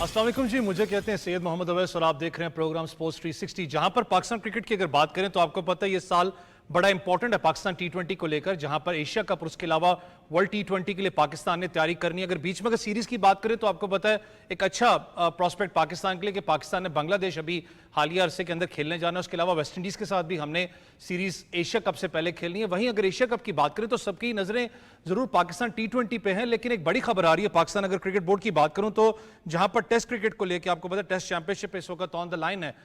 अस्सलाम वालेकुम जी, मुझे कहते हैं सैयद मोहम्मद अवैस और आप देख रहे हैं प्रोग्राम स्पोर्ट्स 360। जहां पर पाकिस्तान क्रिकेट की अगर बात करें तो आपको पता है ये साल बड़ा इंपॉर्टेंट है पाकिस्तान टी20 को लेकर, जहां पर एशिया कप और उसके अलावा वर्ल्ड टी20 के लिए पाकिस्तान ने तैयारी करनी है। अगर बीच में अगर सीरीज की बात करें तो आपको पता है एक अच्छा प्रोस्पेक्ट पाकिस्तान के लिए कि पाकिस्तान ने बांग्लादेश अभी हालिया अरसे के अंदर खेलने जाना है। उसके अलावा वेस्ट इंडीज के साथ भी हमने सीरीज एशिया कप से पहले खेलनी है। वहीं अगर एशिया कप की बात करें तो सबकी नजरें जरूर पाकिस्तान टी20 पे हैं, लेकिन एक बड़ी खबर आ रही है पाकिस्तान अगर क्रिकेट बोर्ड की बात करूं तो जहां पर टेस्ट क्रिकेट को लेकर आपको पता है टेस्ट चैंपियनशिप इस वक्त ऑन द लाइन है,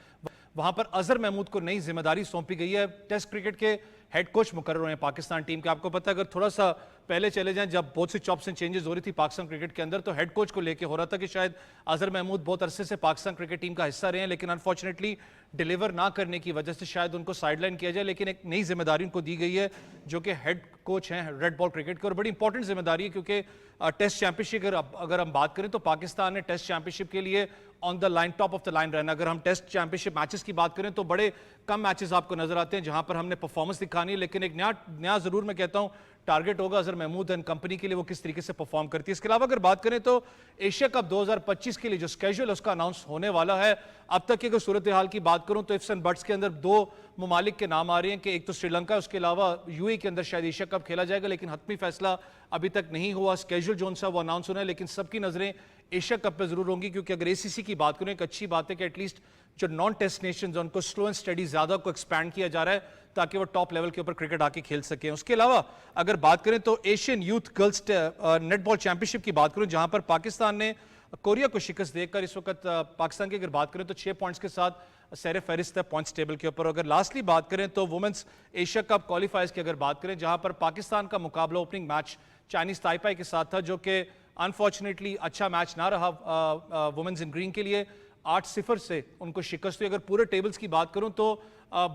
वहां पर अजहर महमूद को नई जिम्मेदारी सौंपी गई है। टेस्ट क्रिकेट के हेड कोच मुकर्रर हुए हैं पाकिस्तान टीम के। आपको पता है अगर थोड़ा सा पहले चले जाएं जब बहुत सी चॉप्स एंड चेंजेस हो रही थी पाकिस्तान क्रिकेट के अंदर, तो हेड कोच को लेकर हो रहा था कि शायद अजहर महमूद बहुत अरसे से पाकिस्तान क्रिकेट टीम का हिस्सा रहे हैं, लेकिन अनफॉर्चुनेटली डिलीवर ना करने की वजह से शायद उनको साइडलाइन किया जाए। लेकिन एक नई जिम्मेदारी उनको दी गई है जो कि हेड कोच हैं रेड बॉल क्रिकेट के, और बड़ी इंपॉर्टेंट जिम्मेदारी है क्योंकि टेस्ट चैंपियनशिप अगर हम बात करें तो पाकिस्तान ने टेस्ट चैंपियनशिप के लिए on the line, top of the line रहना। अगर हम टेस्ट चैंपियनशिप मैचेस की बात करें तो बड़े कम मैचेस आपको नजर आते हैं जहां पर हमने परफॉर्मेंस दिखानी है, लेकिन एक नया जरूर मैं कहता हूं टारगेट होगा अजहर महमूद एंड कंपनी के लिए वो किस तरीके से परफॉर्म करती है। इसके अलावा अगर बात करें तो एशिया कप 2025 के लिए जो स्केड्यूल है उसका अनाउंस होने वाला है। अब तक की अगर सूरत हाल की बात करूं तो इफ्स एंड बट्स के अंदर दो ममालिक के नाम आ रहे हैं कि एक तो श्रीलंका, उसके अलावा यूएई के अंदर शायद एशिया कप खेला जाएगा, लेकिन हतमी फैसला अभी तक नहीं हुआ। स्केड्यूल जो सा वो अनाउंस होना है, लेकिन सबकी नजरें एशिया कप पे जरूर होंगी क्योंकि अगर एसीसी की बात करें एक अच्छी बात है कि एटलीस्ट जो नॉन टेस्ट नेशंस उनको स्लो एंड स्टडी ज्यादा को एक्सपैंड किया जा रहा है ताकि वो टॉप लेवल के ऊपर क्रिकेट आके खेल सके। उसके अलावा अगर बात करें तो Asian youth girls netball championship की बात करूं जहां पर पाकिस्तान ने कोरिया को शिकस्त देकर इस वक्त पाकिस्तान की अगर बात करें तो 6 पॉइंट्स के साथ सैर फहरिस्त है पॉइंट्स टेबल के ऊपर। अगर लास्टली बात करें तो वुमेन्स एशिया कप क्वालिफायर्स की अगर बात करें जहां पर पाकिस्तान का मुकाबला ओपनिंग मैच चाइनीज ताइपाई के साथ था जो कि अनफॉर्चुनेटली अच्छा मैच ना रहा वुमेन्स इन ग्रीन के लिए, 8-0 से उनको शिकस्त हुई। अगर पूरे टेबल्स की बात करूं तो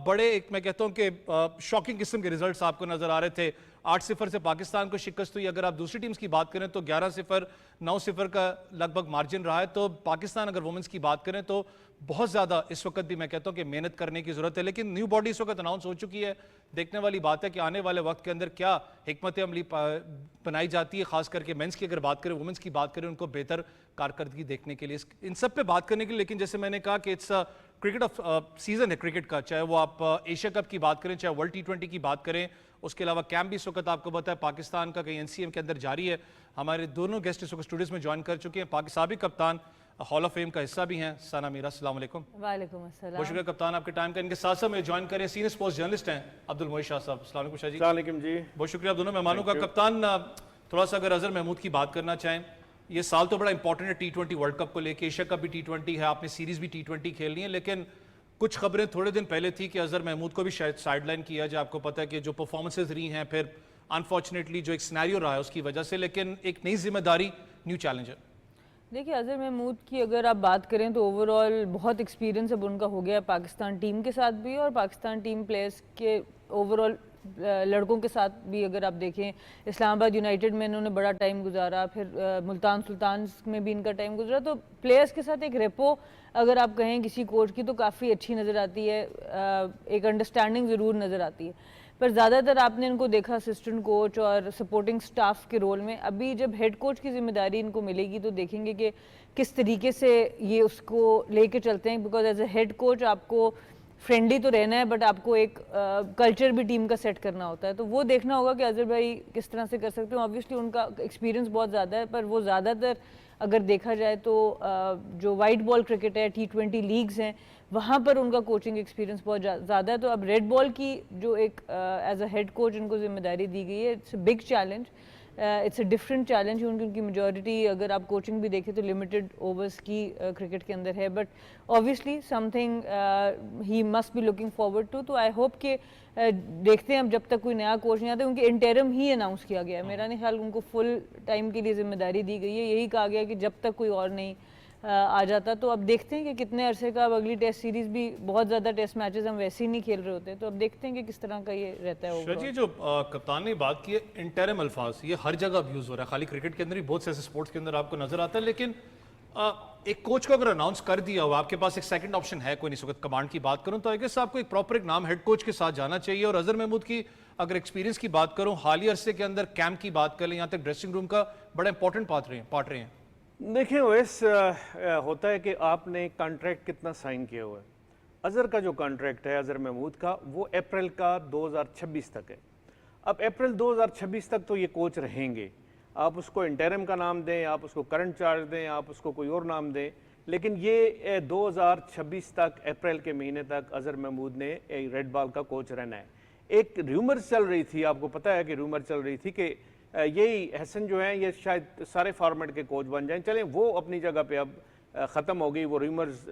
बड़े एक मैं कहता हूं कि शॉकिंग किस्म के रिजल्ट्स आपको नजर आ रहे थे। 8-0 से पाकिस्तान को शिकस्त हुई। अगर आप दूसरी टीम्स की बात करें तो 11-0, 9-0 का लगभग मार्जिन रहा है। तो पाकिस्तान अगर वुमेन्स की बात करें तो बहुत ज्यादा इस वक्त भी मैं कहता हूं कि मेहनत करने की जरूरत है, लेकिन न्यू बॉडी इस वक्त अनाउंस हो चुकी है। देखने वाली बात है कि आने वाले वक्त के अंदर क्या हिकमत अमली बनाई जाती है, खास करके मेंस की अगर बात करें, वुमेन्स की बात करें, उनको बेहतर कारकर्दगी देखने के लिए, इन सब पे बात करने के लिए। लेकिन जैसे मैंने कहा कि इट्स क्रिकेट ऑफ सीजन है क्रिकेट का, चाहे वो आप एशिया कप की बात करें, चाहे वर्ल्ड टी20 की बात करें। उसके अलावा कैंप भी इस वक्त आपको पता है पाकिस्तान का कहीं एनसीएम के अंदर जारी है। हमारे दोनों गेस्ट इस वक्त स्टूडियोज में ज्वाइन कर चुके हैं। साबिक कप्तान हॉल ऑफ फेम का हिस्सा भी हैं सना मीरा। अस्सलाम वालेकुम। वालेकुम अस्सलाम। बहुत शुक्रिया कप्तान आपके टाइम का। इनके साथ साथ में ज्वाइन करें सीनियर स्पोर्ट्स जर्नलिस्ट हैं अब्दुल मोइश शाह साहब। अस्सलाम वालेकुम शाह जी। अस्सलाम वालेकुम जी। बहुत शुक्रिया आप दोनों मेहमानों का। कप्तान थोड़ा सा अगर अजहर महमूद की बात करना चाहें, ये साल तो बड़ा इंपॉर्टेंट है टी20 वर्ल्ड कप को लेकर, एशिया कप भी टी20 है, आपने सीरीज भी टी20 खेलनी है, लेकिन कुछ खबरें थोड़े दिन पहले थी कि अजहर महमूद को भी शायद साइडलाइन किया जाए। आपको पता है कि जो परफॉर्मेंसेज रही हैं, फिर अनफॉर्चुनेटली जो एक सिनेरियो रहा है उसकी वजह से, लेकिन एक नई जिम्मेदारी, न्यू चैलेंज है। देखिए अजहर महमूद की अगर आप बात करें तो ओवरऑल बहुत एक्सपीरियंस अब उनका हो गया पाकिस्तान टीम के साथ भी और पाकिस्तान टीम प्लेयर्स के ओवरऑल लड़कों के साथ भी। अगर आप देखें इस्लामाबाद यूनाइटेड में इन्होंने बड़ा टाइम गुजारा, फिर मुल्तान सुल्तान्स में भी इनका टाइम गुजरा, तो प्लेयर्स के साथ एक रेपो अगर आप कहें किसी कोच की तो काफ़ी अच्छी नज़र आती है, एक अंडरस्टैंडिंग ज़रूर नज़र आती है। पर ज़्यादातर आपने इनको देखा असिस्टेंट कोच और सपोर्टिंग स्टाफ के रोल में। अभी जब हेड कोच की जिम्मेदारी इनको मिलेगी तो देखेंगे कि किस तरीके से ये उसको लेके चलते हैं, because as a head coach आपको फ्रेंडली तो रहना है बट आपको एक कल्चर भी टीम का सेट करना होता है। तो वो देखना होगा कि अजहर भाई किस तरह से कर सकते हैं। ऑब्वियसली उनका एक्सपीरियंस बहुत ज़्यादा है, पर वो ज़्यादातर अगर देखा जाए तो जो वाइट बॉल क्रिकेट है, टी20 लीग्स हैं, वहाँ पर उनका कोचिंग एक्सपीरियंस बहुत ज़्यादा है। तो अब रेड बॉल की जो एक एज अ हेड कोच इनको जिम्मेदारी दी गई है, it's a big challenge, it's a different challenge क्योंकि उनकी मेजॉरिटी अगर आप कोचिंग भी देखें तो लिमिटेड ओवर्स की क्रिकेट के अंदर है, but obviously something he must be looking forward to. तो आई होप कि देखते हैं अब जब तक कोई नया कोच नहीं आता, उनके इंटरम ही अनाउंस किया गया है। मेरा नहीं ख्याल उनको फुल टाइम के लिए जिम्मेदारी दी गई है, यही कहा गया कि जब तक कोई और नहीं आ जाता। तो अब देखते हैं कि कितने अरसे का, अब अगली टेस्ट सीरीज भी बहुत ज़्यादा टेस्ट मैचेस हम वैसे ही नहीं खेल रहे होते, तो अब देखते हैं कि किस तरह का ये रहता है। जी जो कप्तान ने बात की है इंटरम अल्फाज, ये हर जगह अब्यूज हो रहा है, खाली क्रिकेट के अंदर ही, बहुत से ऐसे स्पोर्ट्स के अंदर आपको नजर आता है। लेकिन एक कोच को अगर अनाउंस कर दिया हो, आपके पास एक सेकंड ऑप्शन है कोई नहीं। इस वक्त कमांड की बात करूं तो आई गेस आपको एक प्रॉपर एक नाम हेड कोच के साथ जाना चाहिए। और अजहर महमूद की अगर एक्सपीरियंस की बात करूं, हालिया अरसे के अंदर कैंप की बात कर लें, यहाँ तक ड्रेसिंग रूम का बड़ा इंपॉर्टेंट पार्ट रहे हैं। देखिए ओएस, होता है कि आपने कॉन्ट्रैक्ट कितना साइन किया हुआ है। अज़हर का जो कॉन्ट्रैक्ट है, अज़हर महमूद का, वो अप्रैल का 2026 तक है। अब अप्रैल 2026 तक तो ये कोच रहेंगे। आप उसको इंटरिम का नाम दें, आप उसको करंट चार्ज दें, आप उसको कोई और नाम दें, लेकिन ये 2026 तक, अप्रैल के महीने तक अज़हर महमूद ने रेड बॉल का कोच रहना है। एक रूमर चल रही थी, आपको पता है कि रूमर चल रही थी कि यही हसन जो है ये शायद सारे फॉर्मेट के कोच बन जाएं। चलें, वो अपनी जगह पे अब ख़त्म हो गई, वो रूमर्स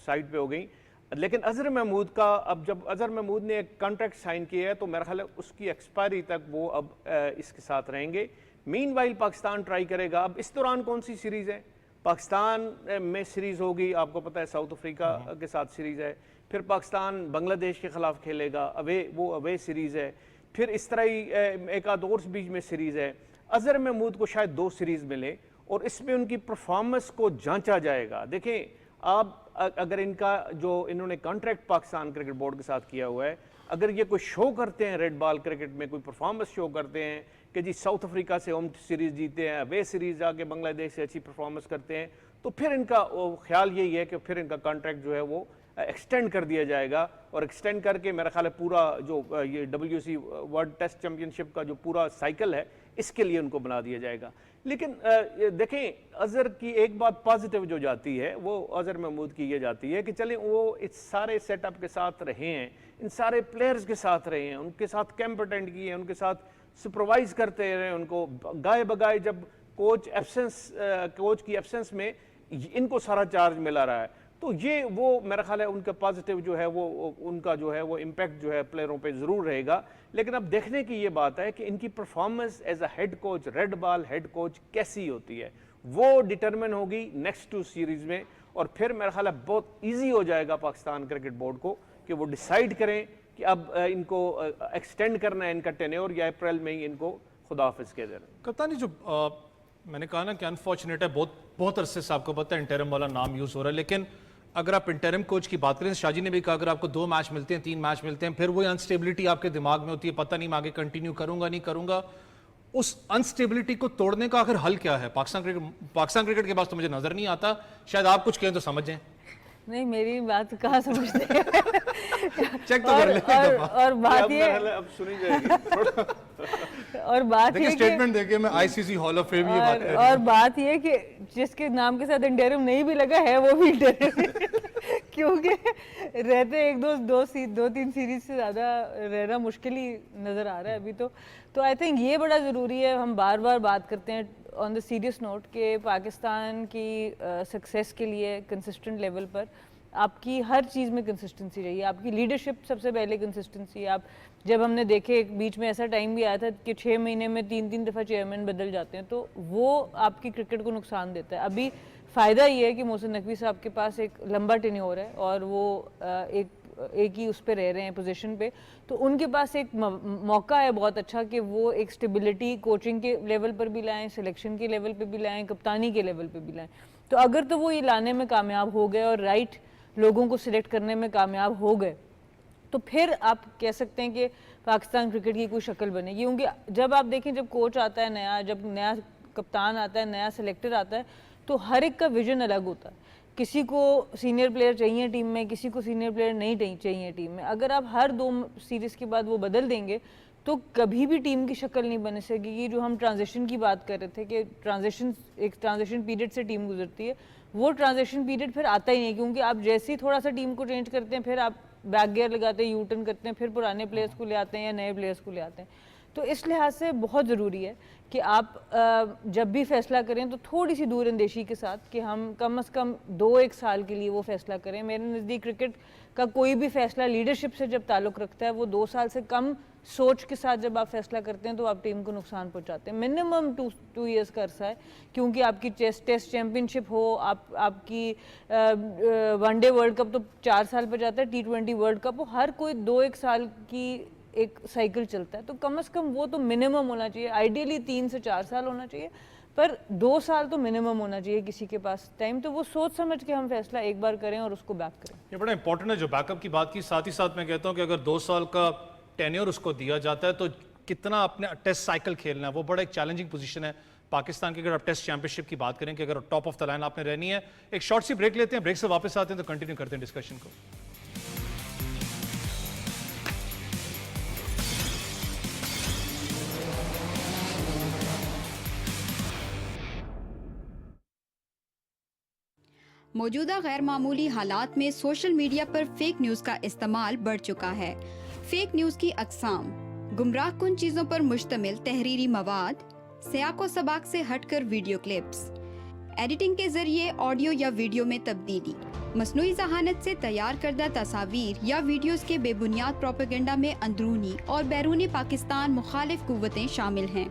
साइड पे हो गई। लेकिन अज़हर महमूद का, अब जब अज़हर महमूद ने एक कॉन्ट्रैक्ट साइन किया है तो मेरा ख्याल है उसकी एक्सपायरी तक वो अब इसके साथ रहेंगे। मीनवाइल पाकिस्तान ट्राई करेगा। अब इस दौरान कौन सी सीरीज़ है? पाकिस्तान में सीरीज़ होगी, आपको पता है साउथ अफ्रीका के साथ सीरीज़ है, फिर पाकिस्तान बांग्लादेश के ख़िलाफ़ खेलेगा, वो अवे सीरीज़ है, फिर इस तरह ही एक आध और बीच में सीरीज़ है। अज़हर महमूद को शायद 2 सीरीज़ मिले और इसमें उनकी परफॉर्मेंस को जांचा जाएगा। देखें, आप अगर इनका जो इन्होंने कॉन्ट्रैक्ट पाकिस्तान क्रिकेट बोर्ड के साथ किया हुआ है, अगर ये कोई शो करते हैं रेड बॉल क्रिकेट में, कोई परफॉर्मेंस शो करते हैं कि जी साउथ अफ्रीका से होम सीरीज़ जीते हैं, वे सीरीज़ जाके बांग्लादेश से अच्छी परफॉर्मेंस करते हैं, तो फिर इनका ख्याल यही है कि फिर इनका कॉन्ट्रैक्ट जो है वो एक्सटेंड कर दिया जाएगा। और एक्सटेंड करके मेरा ख्याल है पूरा जो ये WC वर्ल्ड टेस्ट चैम्पियनशिप का जो पूरा साइकिल है, इसके लिए उनको बना दिया जाएगा। लेकिन देखें, अज़हर की एक बात पॉजिटिव जो जाती है वो अज़हर महमूद की ये जाती है कि चलें, वो इस सारे सेटअप के साथ रहे हैं, इन सारे प्लेयर्स के साथ रहे हैं, उनके साथ कैंप अटेंड किए हैं, उनके साथ सुपरवाइज करते रहे, उनको गाए बगाए जब कोच की एब्सेंस में इनको सारा चार्ज मिला रहा है, तो ये वो मेरा ख्याल है उनका पॉजिटिव जो है वो उनका जो है वो इम्पैक्ट जो है प्लेयरों पे ज़रूर रहेगा। लेकिन अब देखने की ये बात है कि इनकी performance as a head coach, red ball head coach कैसी होती है, वो डिटरमिन होगी नेक्स्ट 2 सीरीज़ में। और फिर मेरा ख्याल है बहुत ईजी हो जाएगा पाकिस्तान क्रिकेट बोर्ड को कि वो डिसाइड करें कि अब इनको एक्सटेंड करना है इनका टेन्योर, या अप्रैल में ही इनको खुदाफिज कह देना। कप्तानी, जो मैंने कहा ना कि अनफॉर्चुनेट है, बहुत अरसे से आपको पता है इंटरिम वाला नाम यूज़ हो रहा है, लेकिन अगर आप इंटरिम कोच की बात करें, शाजी ने भी कहा अगर आपको 2 मैच मिलते हैं, 3 मैच मिलते हैं, फिर वो अनस्टेबिलिटी आपके दिमाग में होती है, पता नहीं मैं आगे कंटिन्यू करूंगा नहीं करूंगा। उस अनस्टेबिलिटी को तोड़ने का आखिर हल क्या है? पाकिस्तान क्रिकेट के पास तो मुझे नजर नहीं आता। शायद आप कुछ कहें तो समझ जाएं। नहीं, मेरी बात कहाँ समझते हैं। चेक तो कर लें। और बात ये, अब सुनी जाएगी। और बात ये स्टेटमेंट देखिए, मैं ICC हॉल ऑफ फेम और बात ये कि जिसके नाम के साथ इंटरिम नहीं भी लगा है वो भी इंटरिम क्योंकि रहते 2-3 सीरीज से ज़्यादा रहना मुश्किल ही नज़र आ रहा है अभी तो आई थिंक ये बड़ा ज़रूरी है। हम बार बार बात करते हैं ऑन द सीरियस नोट कि पाकिस्तान की सक्सेस के लिए कंसिस्टेंट लेवल पर आपकी हर चीज़ में कंसिस्टेंसी रही है। आपकी लीडरशिप सबसे पहले कंसिस्टेंसी है। आप जब हमने देखे बीच में ऐसा टाइम भी आया था कि 6 महीने में 3-3 दफ़ा चेयरमैन बदल जाते हैं, तो वो आपकी क्रिकेट को नुकसान देता है। अभी फ़ायदा ये है कि मोहसिन नकवी साहब के पास एक लंबा टेन्योर है और वो एक ही उस पर रह रहे हैं पोजीशन पे, तो उनके पास एक मौका है बहुत अच्छा कि वो एक स्टेबिलिटी कोचिंग के लेवल पर भी लाएं, सिलेक्शन के लेवल पे भी लाएं, कप्तानी के लेवल पे भी लाएं। तो अगर तो वो ये लाने में कामयाब हो गए और राइट लोगों को सिलेक्ट करने में कामयाब हो गए, तो फिर आप कह सकते हैं कि पाकिस्तान क्रिकेट की कोई शक्ल बनेगी। क्योंकि जब आप देखें, जब कोच आता है नया, जब नया कप्तान आता है, नया सेलेक्टर आता है, तो हर एक का विजन अलग होता है। किसी को सीनियर प्लेयर चाहिए टीम में, किसी को सीनियर प्लेयर नहीं चाहिए टीम में। अगर आप हर 2 सीरीज़ के बाद वो बदल देंगे तो कभी भी टीम की शक्ल नहीं बन सकेगी। जो हम ट्रांजिशन की बात कर रहे थे कि एक ट्रांजिशन पीरियड से टीम गुजरती है, वो ट्रांजिशन पीरियड फिर आता ही नहीं, क्योंकि आप जैसे ही थोड़ा सा टीम को चेंज करते हैं, फिर आप बैक गियर लगाते हैं, यू टर्न करते हैं, फिर पुराने प्लेयर्स को ले आते हैं या नए प्लेयर्स को ले आते हैं। तो इस लिहाज से बहुत ज़रूरी है कि आप जब भी फैसला करें तो थोड़ी सी दूर अंदेशी के साथ कि हम कम से कम 2-1 साल के लिए वो फैसला करें। मेरे नज़दीक क्रिकेट का कोई भी फैसला लीडरशिप से जब ताल्लुक़ रखता है, वो 2 साल से कम सोच के साथ जब आप फैसला करते हैं तो आप टीम को नुकसान पहुंचाते हैं। मिनिमम 2 ईयर्स का अरसा है, क्योंकि आपकी टेस्ट चैम्पियनशिप हो, आपकी वनडे वर्ल्ड कप तो 4 साल पर जाता है, T20 वर्ल्ड कप हो, हर कोई 2-1 साल की एक साइकिल चलता है। तो कम से कम वो तो मिनिमम होना चाहिए। आइडियली 3 से 4 साल होना चाहिए, पर 2 साल तो मिनिमम होना चाहिए किसी के पास टाइम। तो वो सोच समझ के हम फैसला एक बार करें और उसको बैक करें। ये बड़ा इंपॉर्टेंट है जो बैकअप की बात की। साथ ही साथ मैं कहता हूँ कि अगर 2 साल का टेन्योर उसको दिया जाता है तो कितना अपने टेस्ट साइकिल खेलना है, वो बड़ा एक चैलेंजिंग पोजीशन है पाकिस्तान की अगर आप टेस्ट चैंपियनशिप की बात करें कि अगर टॉप ऑफ द लाइन आपने रहनी है। एक शॉर्ट सी ब्रेक लेते हैं, ब्रेक से वापस आते हैं तो कंटिन्यू करते हैं डिस्कशन को। मौजूदा गैर मामूली हालात में सोशल मीडिया पर फेक न्यूज़ का इस्तेमाल बढ़ चुका है। फेक न्यूज़ की अक़साम: गुमराह कुन चीज़ों पर मुश्तमिल तहरीरी मवाद, सियाको सबाक से हटकर वीडियो क्लिप्स, एडिटिंग के जरिए ऑडियो या वीडियो में तब्दीली, मसनूई ज़हानत से तैयार करदा तस्वीर या वीडियोस के बेबुनियाद प्रोपेगेंडा में अंदरूनी और बैरूनी पाकिस्तान मुखालिफ कुव्वतें शामिल हैं,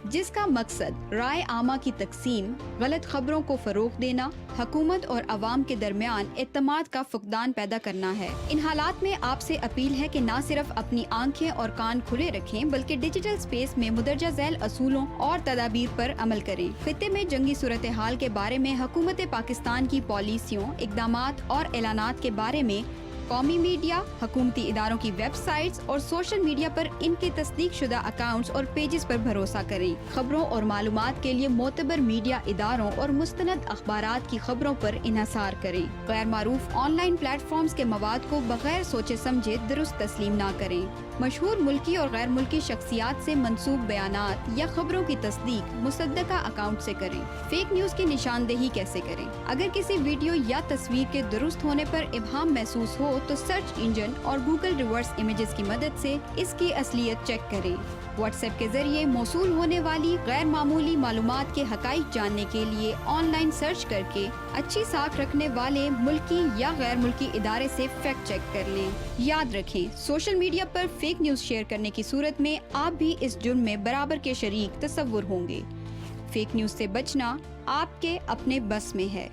जिसका मकसद राय आमा की तकसीम, गलत खबरों को फरोग देना, हुकूमत और अवाम के दरमियान एतमाद का फुकदान पैदा करना है। इन हालात में आपसे अपील है कि न सिर्फ अपनी आंखें और कान खुले रखें बल्कि डिजिटल स्पेस में मुदरजा झैल असूलों और तदाबीर पर अमल करें। खित्ते में जंगी सूरत हाल के बारे में हुकूमत पाकिस्तान की पॉलिसियों, इकदामात और ऐलानात के बारे में कौमी मीडिया, हुकूमती इदारों की वेबसाइट्स और सोशल मीडिया पर इनके तस्दीक शुदा अकाउंट्स और पेजेस पर भरोसा करें। खबरों और मालूमात के लिए मोतबर मीडिया इदारों और मुस्तनद अखबारात की खबरों पर इन्हसार करें। गैर मारूफ ऑनलाइन प्लेटफॉर्म्स के मवाद को बगैर सोचे समझे दुरुस्त तस्लीम न करें। मशहूर मुल्की और गैर मुल्की शख्सियात से मंसूब बयानात या खबरों की तस्दीक मुसद्दका अकाउंट से करें। फेक न्यूज़ की निशानदेही कैसे करें? अगर किसी वीडियो या तस्वीर के दुरुस्त होने पर इब्हाम महसूस हो तो सर्च इंजन और गूगल रिवर्स इमेजेस की मदद से इसकी असलियत चेक करें। व्हाट्सएप के जरिए मौसूल होने वाली गैर मामूली मालूमात के हकाइक जानने के लिए ऑनलाइन सर्च करके अच्छी साख रखने वाले मुल्की या गैर मुल्की इदारे से फैक्ट चेक कर लें। याद रखें, सोशल मीडिया पर फेक न्यूज़ शेयर करने की सूरत में आप भी इस जुर्म में बराबर के शरीक तस्वुर होंगे। फेक न्यूज़ से बचना आपके अपने बस में है।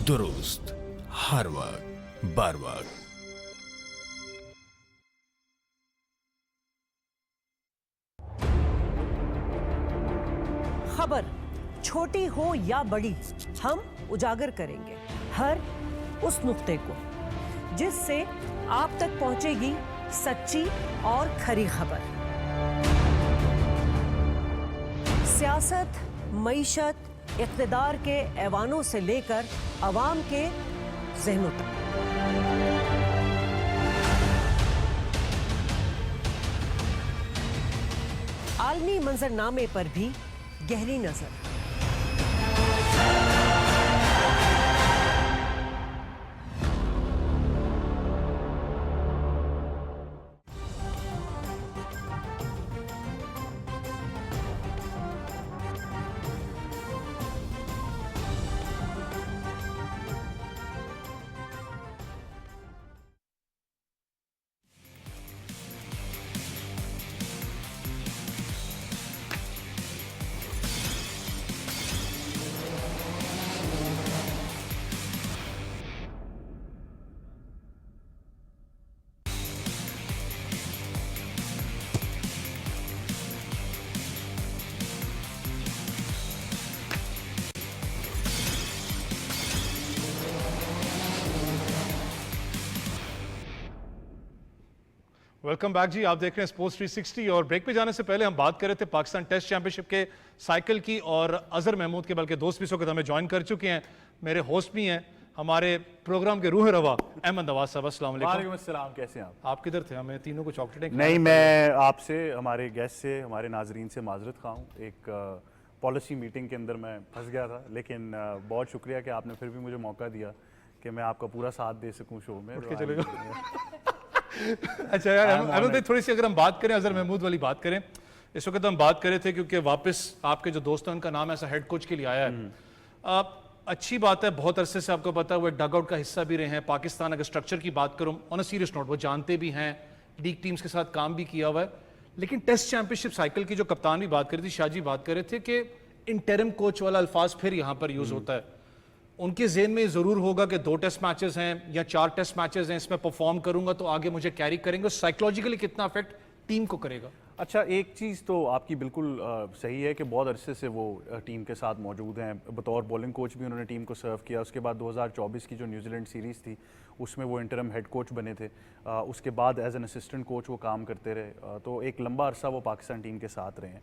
दुरुस्त, हर वक्त, बर वक्त। खबर छोटी हो या बड़ी, हम उजागर करेंगे हर उस नुक्ते को जिससे आप तक पहुंचेगी सच्ची और खरी खबर। सियासत, मईशत, इक़्तिदार के ऐवानों से लेकर अवाम के ज़हनों तक। आलमी मंजरनामे पर भी गहरी नजर। वेलकम बैक जी, आप देख रहे हैं स्पोर्ट्स 360 और ब्रेक पे जाने से पहले हम बात कर रहे थे पाकिस्तान टेस्ट चैंपियनशिप के साइकिल की और अजहर महमूद के, बल्कि दोस्त भी इस वक्त हमें ज्वाइन कर चुके हैं, मेरे होस्ट भी हैं, हमारे प्रोग्राम के रूह रवा अहमद नवाज साहब। अस्सलाम वालेकुम। वालेकुम अस्सलाम, कैसे हैं आप? किधर थे? हमें तीनों को चॉकलेटें नहीं, मैं आपसे, हमारे गेस्ट से, हमारे नाजरीन से माजरत खा हूँ। एक पॉलिसी मीटिंग के अंदर मैं फंस गया था, लेकिन बहुत शुक्रिया कि आपने फिर भी मुझे मौका दिया कि मैं आपका पूरा साथ दे सकूँ शो में। उठ के चले गए। अच्छा यार अहमद भाई, थोड़ी सी अगर हम बात करें अजहर महमूद वाली बात करें, इस वक्त हम बात कर रहे थे क्योंकि वापस आपके जो दोस्त हैं उनका नाम ऐसा हेड कोच के लिए आया है। अच्छी बात है, बहुत अरसे से आपको पता है वो एक डग आउट का हिस्सा भी रहे हैं। पाकिस्तान अगर स्ट्रक्चर की बात करूं ऑन अ सीरियस नोट, वो जानते भी हैं, लीग टीम्स के साथ काम भी किया हुआ है। लेकिन टेस्ट चैंपियनशिप साइकिल की जो कप्तान भी बात कर रही थी, शाहजी बात कर रहे थे कि इंटरिम कोच वाला अल्फाज फिर यहाँ पर यूज होता है। उनके जेहन में जरूर होगा कि 2 टेस्ट मैचेस हैं या 4 टेस्ट मैचेस हैं, इसमें परफॉर्म करूंगा तो आगे मुझे कैरी करेंगे, साइकोलॉजिकली कितना इफेक्ट टीम को करेगा? अच्छा, एक चीज़ तो आपकी बिल्कुल सही है कि बहुत अरसे से वो टीम के साथ मौजूद हैं। बतौर बॉलिंग कोच भी उन्होंने टीम को सर्व किया। उसके बाद 2024 की जो न्यूजीलैंड सीरीज़ थी उसमें वो इंटरम हेड कोच बने थे। उसके बाद एज एन असिस्टेंट कोच वो काम करते रहे। तो एक लंबा अरसा वो पाकिस्तान टीम के साथ रहे हैं।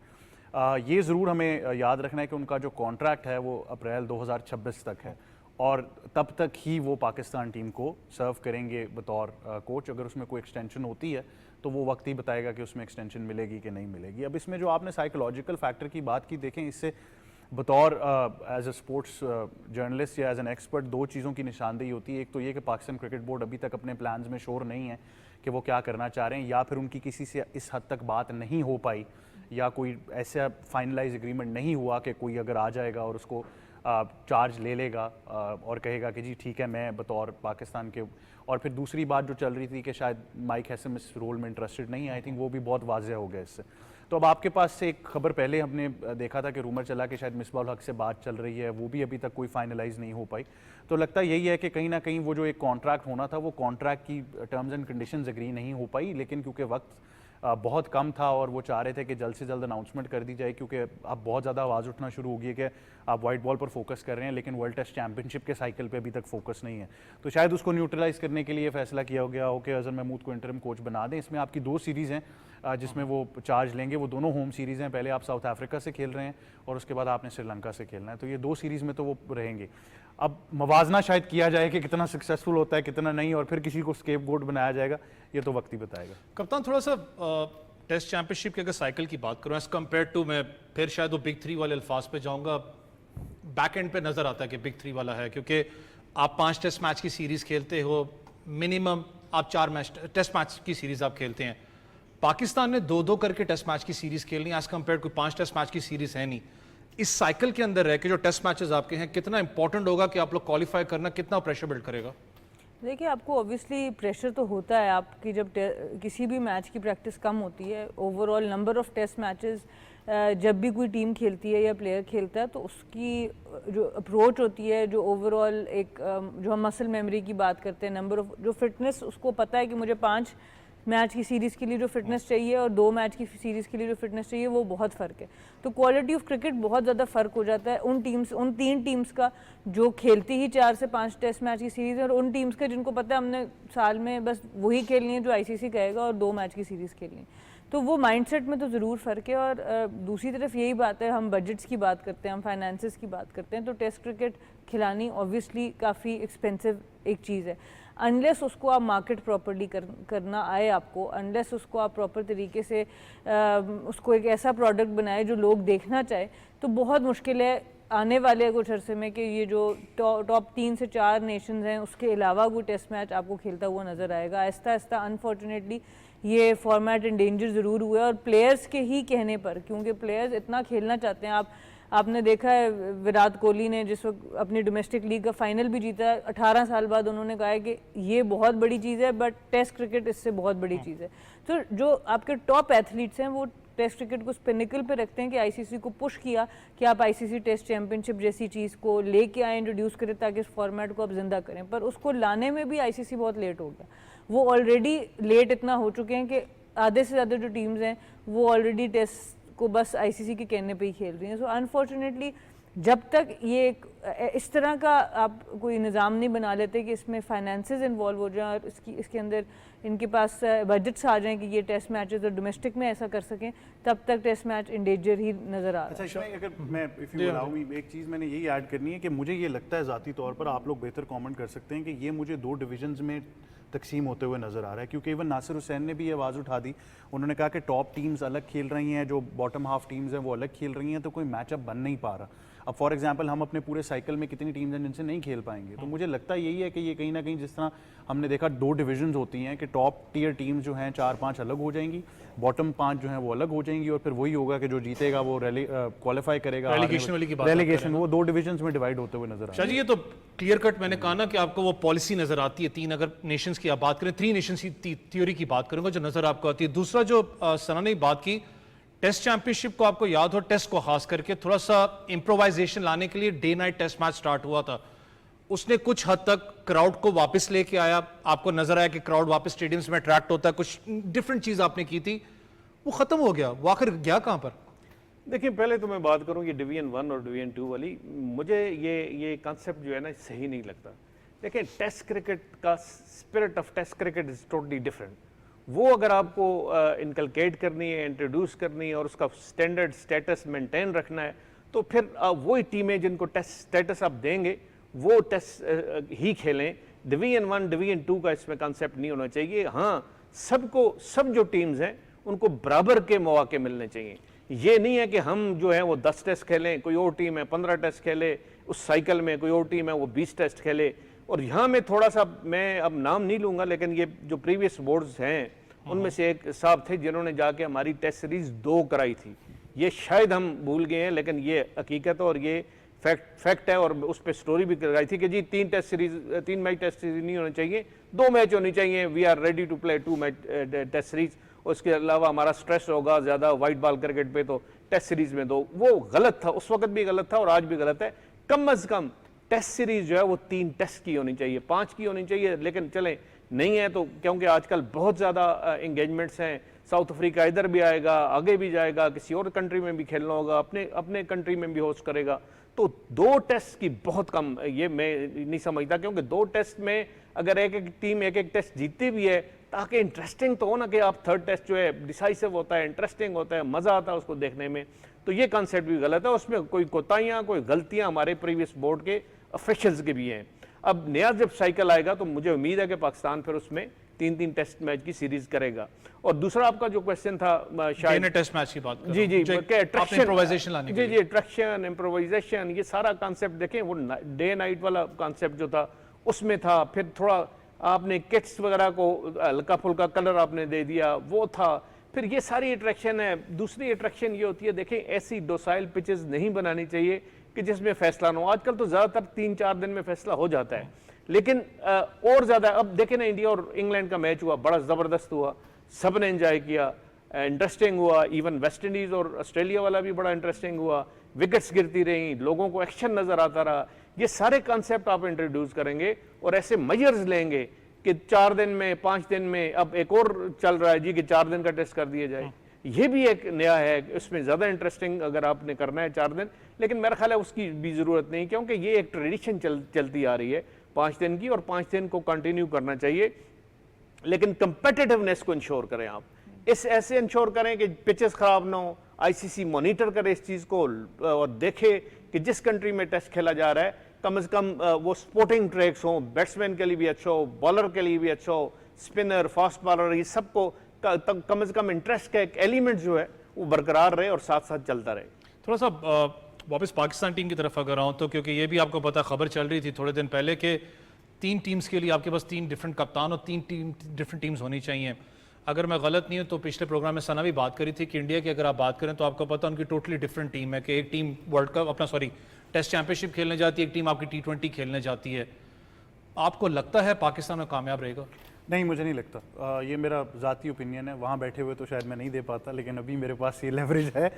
ये ज़रूर हमें याद रखना है कि उनका जो कॉन्ट्रैक्ट है वो अप्रैल 2026 तक है और तब तक ही वो पाकिस्तान टीम को सर्व करेंगे बतौर कोच। अगर उसमें कोई एक्सटेंशन होती है तो वो वक्त ही बताएगा कि उसमें एक्सटेंशन मिलेगी कि नहीं मिलेगी। अब इसमें जो आपने साइकोलॉजिकल फैक्टर की बात की, देखें इससे बतौर एज ए स्पोर्ट्स जर्नलिस्ट या एज एन एक्सपर्ट 2 चीज़ों की निशानदेही होती है। एक तो ये कि पाकिस्तान क्रिकेट बोर्ड अभी तक अपने प्लान्स में श्योर नहीं है कि वो क्या करना चाह रहे हैं, या फिर उनकी किसी से इस हद तक बात नहीं हो पाई या कोई ऐसा फाइनलाइज एग्रीमेंट नहीं हुआ कि कोई अगर आ जाएगा और उसको चार्ज ले लेगा और कहेगा कि जी ठीक है मैं बतौर पाकिस्तान के। और फिर दूसरी बात जो चल रही थी कि शायद माइक हैसम इस रोल में इंटरेस्टेड नहीं है, आई थिंक वो भी बहुत वाज़ेह हो गया इससे। तो अब आपके पास से एक खबर पहले हमने देखा था कि रूमर चला कि शायद मिसबाह हक से बात चल रही है, वो भी अभी तक कोई फाइनलाइज नहीं हो पाई। तो लगता यही है कि कहीं ना कहीं वो जो एक कॉन्ट्रैक्ट होना था वो कॉन्ट्रैक्ट की टर्म्स एंड कंडीशंस एग्री नहीं हो पाई, लेकिन क्योंकि वक्त बहुत कम था और वो चाह रहे थे कि जल्द से जल्द अनाउंसमेंट कर दी जाए, क्योंकि अब बहुत ज़्यादा आवाज़ उठना शुरू हो गई है कि आप वाइट बॉल पर फोकस कर रहे हैं लेकिन वर्ल्ड टेस्ट चैंपियनशिप के साइकिल पे अभी तक फोकस नहीं है। तो शायद उसको न्यूट्रलाइज करने के लिए फैसला किया गया हो कि अजहर महमूद को इंटरिम कोच बना दें। इसमें आपकी 2 सीरीज़ हैं जिसमें वो चार्ज लेंगे। वो दोनों होम सीरीज़ हैं, पहले आप साउथ अफ्रीका से खेल रहे हैं और उसके बाद आपने श्रीलंका से खेलना है। तो ये 2 सीरीज़ में तो वो रहेंगे। अब मवाजना शायद किया जाए कि कितना सक्सेसफुल होता है कितना नहीं, और फिर किसी को स्केपगोट बनाया जाएगा, ये तो वक्त ही बताएगा। कप्तान, थोड़ा सा टेस्ट चैंपियनशिप के अगर साइकिल की बात करूं एज कम्पेयर टू, मैं फिर शायद वो बिग 3 वाले अल्फाज पे जाऊंगा, बैक एंड पे नजर आता है कि बिग 3 वाला है, क्योंकि आप 5 टेस्ट मैच की सीरीज खेलते हो, मिनिमम आप 4 मैच टेस्ट मैच की सीरीज आप खेलते हैं। पाकिस्तान ने 2-2 करके टेस्ट मैच की सीरीज खेलनी as compare to 5 test match की सीरीज है नहीं। इस साइकिल के अंदर रह के जो टेस्ट मैचेस आपके हैं, कितना इंपॉर्टेंट होगा कि आप लोग क्वालिफाई करना, कितना प्रेशर बिल्ड करेगा? देखिए, आपको ऑब्वियसली प्रेशर तो होता है। आपकी जब किसी भी मैच की प्रैक्टिस कम होती है, overall number of test matches जब भी कोई टीम खेलती है या प्लेयर खेलता है तो उसकी जो अप्रोच होती है, जो ओवरऑल एक जो हम मसल मेमोरी की बात करते हैं, नंबर ऑफ जो फिटनेस, उसको पता है कि मुझे 5 मैच की सीरीज़ के लिए जो फिटनेस चाहिए और 2 मैच की सीरीज़ के लिए जो फिटनेस चाहिए, वो बहुत फ़र्क है। तो क्वालिटी ऑफ क्रिकेट बहुत ज़्यादा फ़र्क हो जाता है उन 3 टीम्स का जो खेलती ही 4 से 5 टेस्ट मैच की सीरीज़ है, और उन टीम्स का जिनको पता है हमने साल में बस वही खेलनी है जो ICC कहेगा और 2 मैच की सीरीज़ खेलनी है। तो वो माइंडसेट में तो ज़रूर फ़र्क है। और दूसरी तरफ यही बात है, हम बजट्स की बात करते हैं, हम फाइनेंसेस की बात करते हैं, तो टेस्ट क्रिकेट खिलानी ऑब्वियसली काफ़ी एक्सपेंसिव एक चीज़ है। अनलेस उसको आप मार्केट प्रॉपर्ली करना आए आपको, अनलेस उसको आप प्रॉपर तरीके से उसको एक ऐसा प्रोडक्ट बनाए जो लोग देखना चाहे, तो बहुत मुश्किल है आने वाले कुछ अरसे में कि ये जो टॉप 3 से 4 नेशंस हैं उसके अलावा कोई टेस्ट मैच आपको खेलता हुआ नज़र आएगा। आहिस्ता आहिस्ता अनफॉर्चुनेटली ये फॉर्मेट इंडेंजर ज़रूर हुआ है, और प्लेयर्स के ही कहने पर, क्योंकि प्लेयर्स इतना खेलना चाहते हैं। आपने देखा है विराट कोहली ने जिस वक्त अपनी डोमेस्टिक लीग का फाइनल भी जीता, 18 साल बाद उन्होंने कहा है कि ये बहुत बड़ी चीज़ है, बट टेस्ट क्रिकेट इससे बहुत बड़ी चीज़ है। तो जो आपके टॉप एथलीट्स हैं वो टेस्ट क्रिकेट को पिनिकल पे रखते हैं कि ICC को पुश किया कि आप ICC टेस्ट चैंपियनशिप जैसी चीज़ को लेके आए, इंट्रोड्यूस करें ताकि इस फॉर्मेट को आप जिंदा करें, पर उसको लाने में भी ICC बहुत लेट हो गया। वो ऑलरेडी लेट इतना हो चुके हैं कि आधे से ज़्यादा जो टीम्स हैं वो ऑलरेडी टेस्ट को बस ICC के कहने पे ही खेल रही हैं। सो अनफॉर्चुनेटली जब तक ये इस तरह का आप कोई निज़ाम नहीं बना लेते कि इसमें फाइनेंसेस इन्वॉल्व हो जाएं और इसके अंदर इनके पास बजट्स आ जाएं कि ये टेस्ट मैचेस और डोमेस्टिक में ऐसा कर सकें, तब तक टेस्ट मैच इंडेंजर ही नज़र आ रहा है। अच्छा, इसमें अगर मैं इफ़ यू अलाउ मी एक चीज़ मैंने यही ऐड करनी है कि मुझे ये लगता है ज़ाती तौर पर, आप लोग बेहतर कमेंट कर सकते हैं, कि ये मुझे 2 डिविजन्स में तकसीम होते हुए नज़र आ रहा है। क्योंकि इवन नासिर हुसैन ने भी ये आवाज़ उठा दी, उन्होंने कहा कि टॉप टीम्स अलग खेल रही हैं, जो बॉटम हाफ टीम्स हैं वो अलग खेल रही हैं, तो कोई मैचअप बन नहीं पा रहा। अब फॉर एग्जांपल हम अपने पूरे साइकिल में कितनी टीम्स हैं जिनसे नहीं खेल पाएंगे। तो मुझे लगता यही है कि ये कहीं ना कहीं, जिस तरह हमने देखा 2 डिविजन्स होती हैं कि टॉप टियर टीम्स जो हैं 4-5 अलग हो जाएंगी, बॉटम 5 जो हैं वो अलग हो जाएंगी, और फिर वही होगा कि जो जीतेगा वो क्वालिफाई करेगा। रेलीगेशन वाली की बात रेलीगेशन वो 2 डिविजन्स में डिवाइड होते हुए नजर आ रहा है। शाह जी, ये तो क्लियर कट मैंने कहा ना कि आपको वो पॉलिसी नजर आती है। 3 अगर नेशंस की आप बात करें, 3 नेशंस की थ्योरी की बात करूंगा जो नजर आपको आती है। दूसरा जो सना ने बात की, टेस्ट चैंपियनशिप को आपको याद हो, टेस्ट को खास करके थोड़ा सा इम्प्रोवाइजेशन लाने के लिए day night test match start हुआ था। उसने कुछ हद तक क्राउड को वापस लेके आया, आपको नजर आया कि क्राउड वापस स्टेडियम्स में अट्रैक्ट होता है, कुछ डिफरेंट चीज आपने की थी, वो खत्म हो गया, वो आखिर गया कहां पर? देखिए, पहले तो मैं बात करूं ये डिवीजन 1 और डिवीजन 2 वाली, मुझे ये कॉन्सेप्ट जो है ना सही नहीं लगता। देखिए, टेस्ट क्रिकेट का spirit of test cricket is totally different. वो अगर आपको इनकलकेट करनी है, इंट्रोड्यूस करनी है और उसका स्टैंडर्ड स्टेटस मेंटेन रखना है, तो फिर वही टीमें जिनको टेस्ट स्टेटस आप देंगे वो टेस्ट ही खेलें। डिवीजन 1 डिवीजन 2 का इसमें कॉन्सेप्ट नहीं होना चाहिए। हाँ, सब जो टीम्स हैं उनको बराबर के मौके मिलने चाहिए। ये नहीं है कि हम जो है वो 10 टेस्ट खेलें, कोई और टीम है 15 टेस्ट खेले, उस साइकिल में कोई और टीम है वो 20 टेस्ट खेले। और यहाँ में थोड़ा सा, मैं अब नाम नहीं लूँगा, लेकिन ये जो प्रीवियस बोर्ड्स हैं उनमें से एक साहब थे जिन्होंने जाके हमारी टेस्ट सीरीज 2 कराई थी। ये शायद हम भूल गए हैं, लेकिन ये हकीकत और ये फैक्ट है, और उस पर स्टोरी भी कराई थी कि जी 3 मैच टेस्ट सीरीज नहीं होनी चाहिए, 2 मैच होनी चाहिए। We are ready to play 2 match test series. उसके अलावा हमारा स्ट्रेस होगा ज़्यादा वाइट बॉल क्रिकेट पे, तो टेस्ट सीरीज में 2। वो गलत था, उस वक्त भी गलत था और आज भी गलत है। कम अज़ कम टेस्ट सीरीज जो है वो 3 टेस्ट की होनी चाहिए, 5 की होनी चाहिए। लेकिन चले नहीं है तो, क्योंकि आजकल बहुत ज़्यादा इंगेजमेंट्स हैं, साउथ अफ्रीका इधर भी आएगा, आगे भी जाएगा, किसी और कंट्री में भी खेलना होगा, अपने कंट्री में भी होस्ट करेगा, तो 2 टेस्ट की बहुत कम, ये मैं नहीं समझता। क्योंकि 2 टेस्ट में अगर एक टीम एक टेस्ट जीतती भी है, ताकि इंटरेस्टिंग तो हो ना कि आप 3rd टेस्ट जो है डिसाइसिव होता है, इंटरेस्टिंग होता है, मज़ा आता है उसको देखने में। तो ये कॉन्सेप्ट भी गलत है, उसमें कोई कोताहियाँ, कोई गलतियाँ हमारे प्रीवियस बोर्ड के ऑफिशियल्स के भी हैं। अब नया जब साइकिल आएगा तो मुझे उम्मीद है कि पाकिस्तान फिर उसमें 3-3 टेस्ट मैच की सीरीज करेगा। और दूसरा आपका जो क्वेश्चन था शायद टेस्ट मैच की बात कर जी जी इम्प्रोवाइजेशन लाने के लिए। अट्रैक्शन, इम्प्रोवाइजेशन, ये सारा कॉन्सेप्ट देखें, वो डे नाइट वाला कॉन्सेप्ट जो था उसमें था। फिर थोड़ा आपने किट्स वगैरह को हल्का फुल्का कलर आपने दे दिया, वो था। फिर ये सारी अट्रैक्शन है। दूसरी अट्रैक्शन ये होती है, देखें, ऐसी डोसाइल पिचेस नहीं बनानी चाहिए कि जिसमें फैसला ना हो। आजकल तो ज़्यादातर 3-4 दिन में फैसला हो जाता है, लेकिन और ज़्यादा, अब देखें ना, इंडिया और इंग्लैंड का मैच हुआ, बड़ा ज़बरदस्त हुआ, सब ने एंजॉय किया, इंटरेस्टिंग हुआ। इवन वेस्ट इंडीज़ और ऑस्ट्रेलिया वाला भी बड़ा इंटरेस्टिंग हुआ, विकेट्स गिरती रहीं, लोगों को एक्शन नज़र आता रहा। ये सारे कॉन्सेप्ट आप इंट्रोड्यूस करेंगे और ऐसे मेजर्स लेंगे कि 4 दिन में, 5 दिन में, अब एक और चल रहा है जी कि 4 दिन का टेस्ट कर दिया जाए। ये भी एक नया है, इसमें ज़्यादा इंटरेस्टिंग अगर आपने करना है 4 दिन, लेकिन मेरा ख्याल है उसकी भी ज़रूरत नहीं, क्योंकि ये एक ट्रेडिशन चलती आ रही है 5 दिन की, और 5 दिन को कंटिन्यू करना चाहिए। लेकिन कंपेटिटिवनेस को इंश्योर करें आप, इस ऐसे इंश्योर करें कि पिचेस खराब ना हो। आईसीसी मॉनिटर करे इस चीज़ को और देखे कि जिस कंट्री में टेस्ट खेला जा रहा है कम से कम वो स्पोर्टिंग ट्रैक्स हों, बैट्समैन के लिए भी अच्छा हो, बॉलर के लिए भी अच्छा हो, स्पिनर, फास्ट बॉलर, ये सबको कम से कम इंटरेस्ट का एक एलिमेंट जो है वो बरकरार रहे और साथ साथ चलता रहे। थोड़ा सा वापस पाकिस्तान टीम की तरफ अगर आऊँ तो, क्योंकि ये भी आपको पता खबर चल रही थी थोड़े दिन पहले कि 3 टीम्स के लिए आपके पास 3 डिफरेंट कप्तान और 3 डिफरेंट टीम्स होनी चाहिए। अगर मैं गलत नहीं हूँ तो पिछले प्रोग्राम में सना भी बात करी थी कि इंडिया की अगर आप बात करें तो आपको पता उनकी टोटली डिफरेंट टीम है, कि एक team world cup test championship खेलने जाती है, एक टीम आपकी T20 खेलने जाती है। आपको लगता है पाकिस्तान में कामयाब रहेगा? नहीं, मुझे नहीं लगता। ये मेरा ज़ाती ओपिनियन है, वहाँ बैठे हुए तो शायद मैं नहीं दे पाता, लेकिन अभी मेरे पास ये लेवरेज है।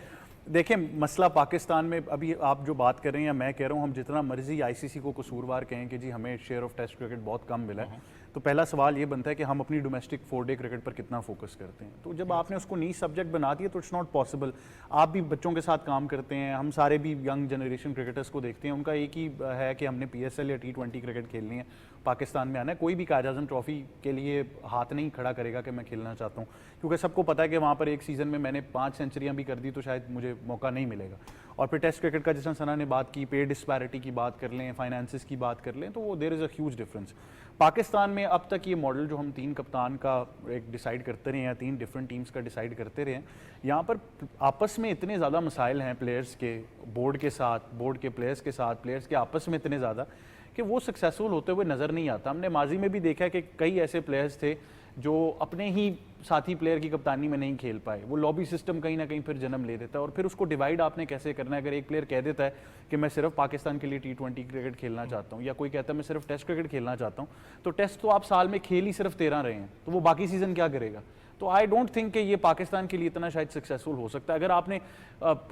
देखिए, मसला पाकिस्तान में अभी आप जो बात कर रहे हैं या मैं कह रहा हूँ, हम जितना मर्जी आईसीसी को कसूरवार कहें कि जी हमें शेयर ऑफ टेस्ट क्रिकेट बहुत कम मिला है, तो पहला सवाल ये बनता है कि हम अपनी डोमेस्टिक 4-डे क्रिकेट पर कितना फोकस करते हैं। तो जब आपने उसको नी सब्जेक्ट बना दिया तो इट्स नॉट पॉसिबल। आप भी बच्चों के साथ काम करते हैं, हम सारे भी यंग जनरेशन क्रिकेटर्स को देखते हैं, उनका एक ही है कि हमने PSL या T20 क्रिकेट खेलनी है, पाकिस्तान में आना है। कोई भी कायद आज़म ट्रॉफी के लिए हाथ नहीं खड़ा करेगा कि मैं खेलना चाहता हूँ, क्योंकि सबको पता है कि वहाँ पर एक सीज़न में मैंने 5 सेंचुरियाँ भी कर दी तो शायद मुझे मौका नहीं मिलेगा। और फिर टेस्ट क्रिकेट का, जिस सना ने बात की, पे डिस्पैरिटी की बात कर लें, फाइनेंसिस की बात कर लें, तो वो there is a huge difference. Pakistan में अब तक ये मॉडल जो हम 3 कप्तान का एक डिसाइड करते रहे हैं, 3 डिफरेंट टीम्स का डिसाइड करते रहे हैं, यहाँ पर आपस में इतने ज़्यादा मसाइल हैं प्लेयर्स के, बोर्ड के साथ, बोर्ड के प्लेयर्स के साथ, प्लेयर्स के आपस में इतने ज़्यादा कि वो सक्सेसफुल होते हुए नज़र नहीं आता। हमने माजी में भी देखा है कि कई ऐसे प्लेयर्स थे जो अपने ही साथी प्लेयर की कप्तानी में नहीं खेल पाए। वो लॉबी सिस्टम कहीं ना कहीं फिर जन्म ले देता है, और फिर उसको डिवाइड आपने कैसे करना है। अगर एक प्लेयर कह देता है कि मैं सिर्फ पाकिस्तान के लिए T20 क्रिकेट खेलना चाहता हूँ, या कोई कहता है मैं सिर्फ टेस्ट क्रिकेट खेलना चाहता हूँ, तो टेस्ट तो आप साल में खेल ही सिर्फ 13 रहे हैं, तो वो बाकी सीज़न क्या करेगा? तो आई डोंट थिंक कि ये पाकिस्तान के लिए इतना शायद सक्सेसफुल हो सकता है। अगर आपने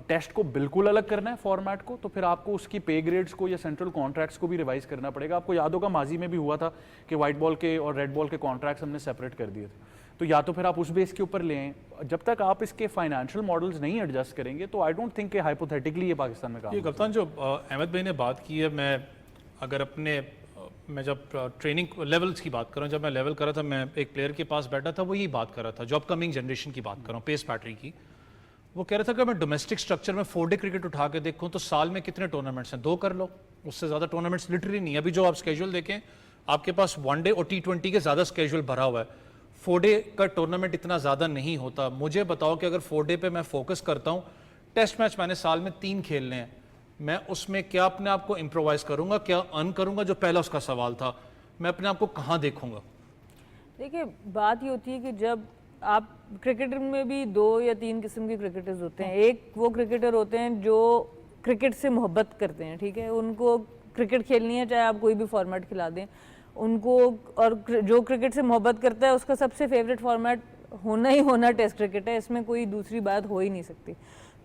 टेस्ट को बिल्कुल अलग करना है फॉर्मेट को, तो फिर आपको उसकी पे ग्रेड्स को या सेंट्रल कॉन्ट्रैक्ट्स को भी रिवाइज करना पड़ेगा। आपको याद होगा माजी में भी हुआ था कि व्हाइट बॉल के और रेड बॉल के कॉन्ट्रैक्ट्स हमने सेपरेट कर दिए थे। तो या तो फिर आप उस बेस के ऊपर ले आएं, जब तक आप इसके फाइनेंशियल मॉडल्स नहीं एडजस्ट करेंगे तो आई डोंट थिंक कि हाइपोथेटिकली ये पाकिस्तान में काम ये हो कप्तान जो अहमद भाई ने बात की है, मैं जब ट्रेनिंग लेवल्स की बात कर रहा हूँ, जब मैं लेवल कर रहा था, मैं एक प्लेयर के पास बैठा था, वो यही बात कर रहा था, जो अपकमिंग जनरेशन की बात कर रहा हूँ, पेस पैटरी की। वो कह रहा था कि मैं डोमेस्टिक स्ट्रक्चर में 4 डे क्रिकेट उठा के देखूँ तो साल में कितने टूर्नामेंट्स हैं, 2 कर लो, उससे ज़्यादा टूर्नामेंट्स लिटरली नहीं है। अभी जो आप स्केड्यूल देखें, आपके पास 1 डे और T20 के ज़्यादा स्केड्यूल भरा हुआ है, 4 डे का टूर्नामेंट इतना ज़्यादा नहीं होता। मुझे बताओ कि अगर 4 डे पे मैं फोकस करता हूँ, टेस्ट मैच मैंने साल में 3 खेलने हैं, मैं उसमें क्या अपने आप को इम्प्रोवाइज करूँगा, क्या अर्न करूँगा, जो पहला उसका सवाल था, मैं अपने आप को कहाँ देखूँगा? देखिए, बात ये होती है कि जब आप क्रिकेटर में भी 2 या 3 किस्म के क्रिकेटर्स होते हैं। एक वो क्रिकेटर होते हैं जो क्रिकेट से मोहब्बत करते हैं, ठीक है, उनको क्रिकेट खेलनी है चाहे आप कोई भी फॉर्मेट खिला दें उनको, और जो क्रिकेट से मोहब्बत करता है उसका सबसे फेवरेट फॉर्मेट होना ही होना टेस्ट क्रिकेट है, इसमें कोई दूसरी बात हो ही नहीं सकती।